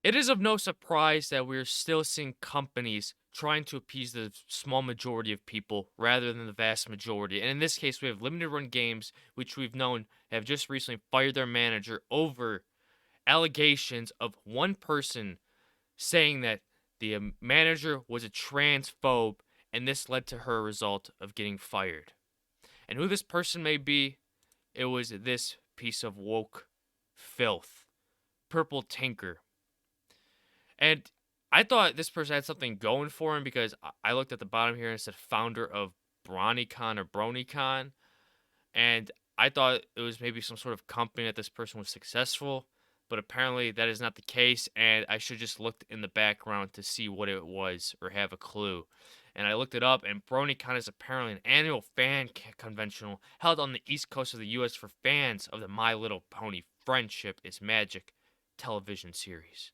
It is of no surprise that we're still seeing companies trying to appease the small majority of people rather than the vast majority. And in this case, we have limited run games, which we've known have just recently fired their manager over allegations of one person saying that the manager was a transphobe, and this led to her result of getting fired. And who this person may be, it was this piece of woke filth, Purple Tinker. And I thought this person had something going for him because I looked at the bottom here and it said founder of BronyCon or BronyCon. And I thought it was maybe some sort of company that this person was successful. But apparently that is not the case. And I should just looked in the background to see what it was or have a clue. And I looked it up, and BronyCon is apparently an annual convention held on the east coast of the U.S. for fans of the My Little Pony Friendship is Magic television series.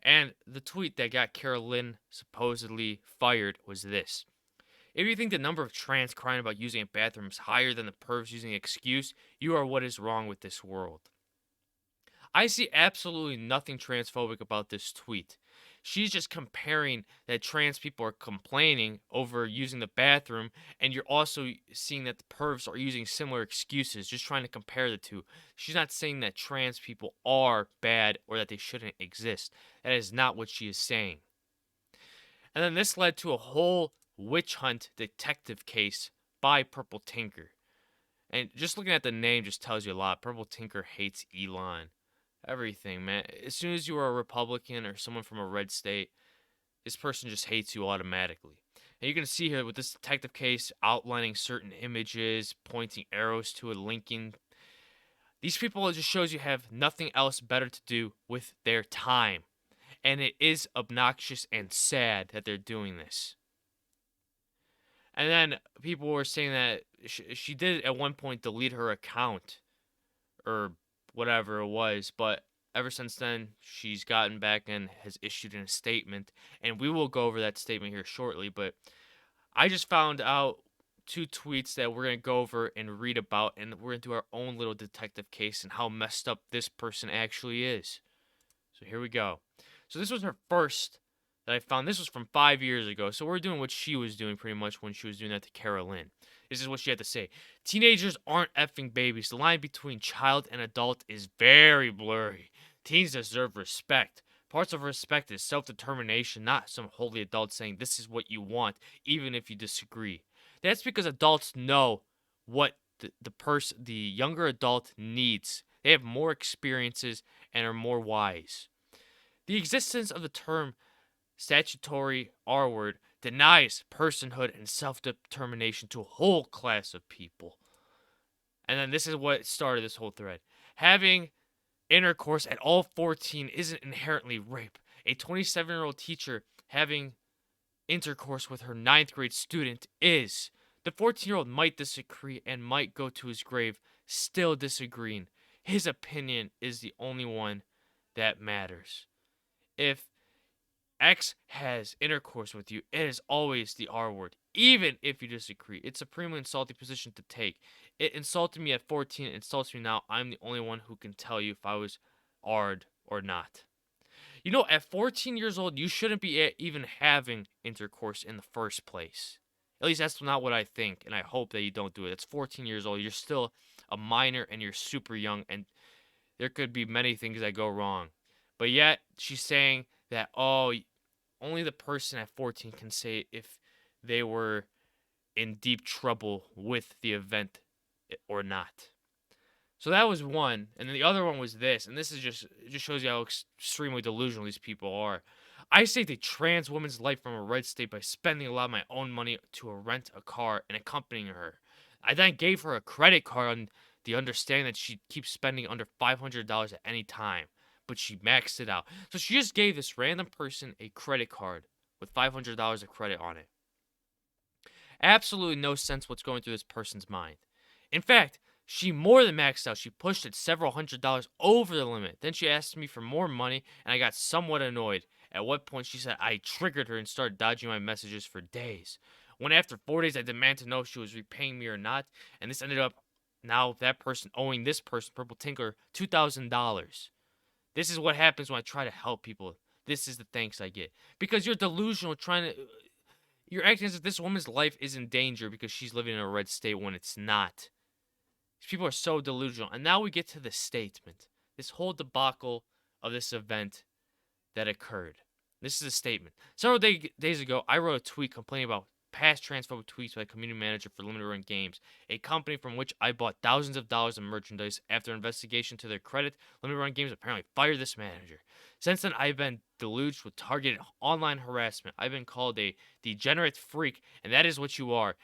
And the tweet that got Carolyn supposedly fired was this: if you think the number of trans crying about using a bathroom is higher than the pervs using an excuse, you are what is wrong with this world. I see absolutely nothing transphobic about this tweet. She's just comparing that trans people are complaining over using the bathroom, and you're also seeing that the pervs are using similar excuses, just trying to compare the two. She's not saying that trans people are bad or that they shouldn't exist. That is not what she is saying. And then this led to a whole witch hunt detective case by Purple Tinker. And just looking at the name just tells you a lot. Purple Tinker hates Elon. Everything, man. As soon as you are a Republican or someone from a red state, this person just hates you automatically. And you can see here with this detective case outlining certain images, pointing arrows to it, linking. These people, it just shows you have nothing else better to do with their time. And it is obnoxious and sad that they're doing this. And then people were saying that she did at one point delete her account or whatever it was, but ever since then she's gotten back and has issued a statement, and we will go over that statement here shortly. But I just found out two tweets that we're going to go over and read about, and we're going to do our own little detective case and how messed up this person actually is. So here we go. So this was her first that I found. This was from 5 years ago. So we're doing what she was doing pretty much when she was doing that to Carolyn. This is what she had to say. Teenagers aren't effing babies. The line between child and adult is very blurry. Teens deserve respect. Parts of respect is self-determination, not some holy adult saying this is what you want, even if you disagree. That's because adults know what the younger adult needs. They have more experiences and are more wise. The existence of the term statutory R word denies personhood and self determination to a whole class of people. And then this is what started this whole thread. Having intercourse at all 14 isn't inherently rape. A 27-year-old teacher having intercourse with her ninth grade student is. The 14-year-old might disagree and might go to his grave still disagreeing. His opinion is the only one that matters. If X has intercourse with you, it is always the R word, even if you disagree. It's a supremely insulting position to take. It insulted me at 14, it insults me now. I'm the only one who can tell you if I was R'd or not. You know, at 14 years old, you shouldn't be even having intercourse in the first place. At least that's not what I think, and I hope that you don't do it. It's 14 years old. You're still a minor, and you're super young, and there could be many things that go wrong. But yet, she's saying that, oh, only the person at 14 can say if they were in deep trouble with the event or not. So that was one, and then the other one was this, and this is just it just shows you how extremely delusional these people are. I saved a trans woman's life from a red state by spending a lot of my own money to rent a car and accompanying her. I then gave her a credit card on the understanding that she'd keep spending under $500 at any time, but she maxed it out. So she just gave this random person a credit card with $500 of credit on it. Absolutely no sense what's going through this person's mind. In fact, she more than maxed out. She pushed it several $100s over the limit. Then she asked me for more money, and I got somewhat annoyed. At what point she said I triggered her and started dodging my messages for days. When after 4 days I demanded to know if she was repaying me or not, and this ended up now that person owing this person, Purple Tinker, $2,000. This is what happens when I try to help people. This is the thanks I get. Because you're delusional trying to you're acting as if this woman's life is in danger because she's living in a red state when it's not. These people are so delusional. And now we get to the statement. This whole debacle of this event that occurred. This is a statement. Several days ago, I wrote a tweet complaining about past transphobic tweets by a community manager for Limited Run Games, a company from which I bought thousands of dollars of merchandise. After investigation to their credit, Limited Run Games apparently fired this manager. Since then, I've been deluged with targeted online harassment. I've been called a degenerate freak, and that is what you are.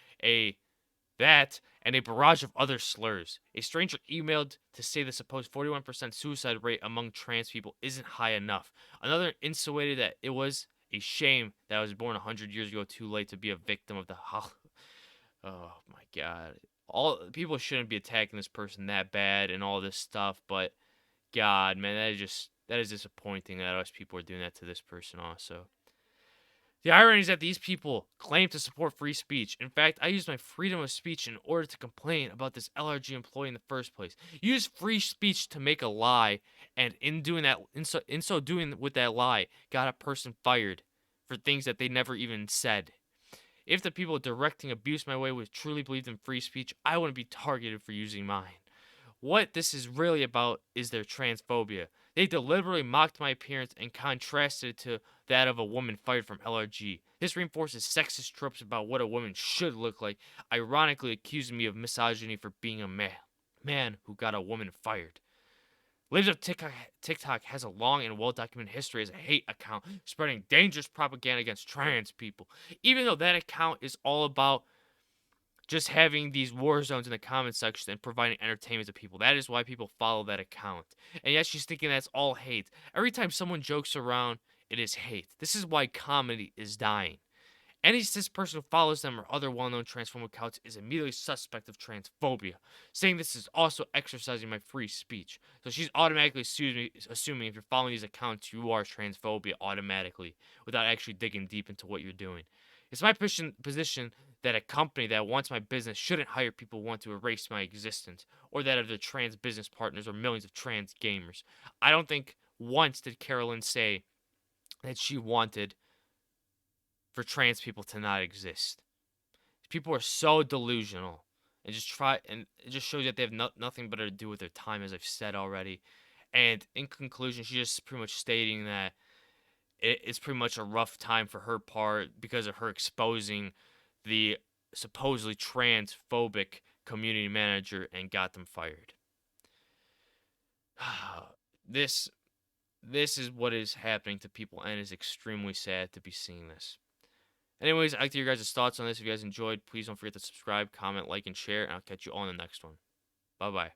That and a barrage of other slurs. A stranger emailed to say the supposed 41% suicide rate among trans people isn't high enough. Another insinuated that it was a shame that I was born 100 years ago too late to be a victim of the Oh my god. All people shouldn't be attacking this person that bad and all this stuff, but god, man, that is disappointing that us people are doing that to this person also. The irony is that these people claim to support free speech. In fact, I used my freedom of speech in order to complain about this LRG employee in the first place. Use free speech to make a lie, and in doing that, in so doing with that lie, got a person fired for things that they never even said. If the people directing abuse my way would truly believe in free speech, I wouldn't be targeted for using mine. What this is really about is their transphobia. They deliberately mocked my appearance and contrasted it to that of a woman fired from LRG. This reinforces sexist tropes about what a woman should look like, ironically accusing me of misogyny for being a man who got a woman fired. Lives of TikTok has a long and well-documented history as a hate account, spreading dangerous propaganda against trans people. Even though that account is all about just having these war zones in the comment section and providing entertainment to people. That is why people follow that account. And yet she's thinking that's all hate. Every time someone jokes around, it is hate. This is why comedy is dying. Any cis person who follows them or other well-known transphobic accounts is immediately suspect of transphobia, saying this is also exercising my free speech. So she's automatically assuming if you're following these accounts, you are transphobia automatically, without actually digging deep into what you're doing. It's my position that a company that wants my business shouldn't hire people who want to erase my existence, or that of their trans business partners or millions of trans gamers. I don't think once did Carolyn say that she wanted for trans people to not exist. People are so delusional and it just shows that they have nothing better to do with their time, as I've said already. And in conclusion, she's just pretty much stating that it's pretty much a rough time for her part because of her exposing the supposedly transphobic community manager and got them fired. this this is what is happening to people, and it's extremely sad to be seeing this. Anyways, I'd like to hear your guys' thoughts on this. If you guys enjoyed, please don't forget to subscribe, comment, like, and share, and I'll catch you all in the next one. Bye-bye.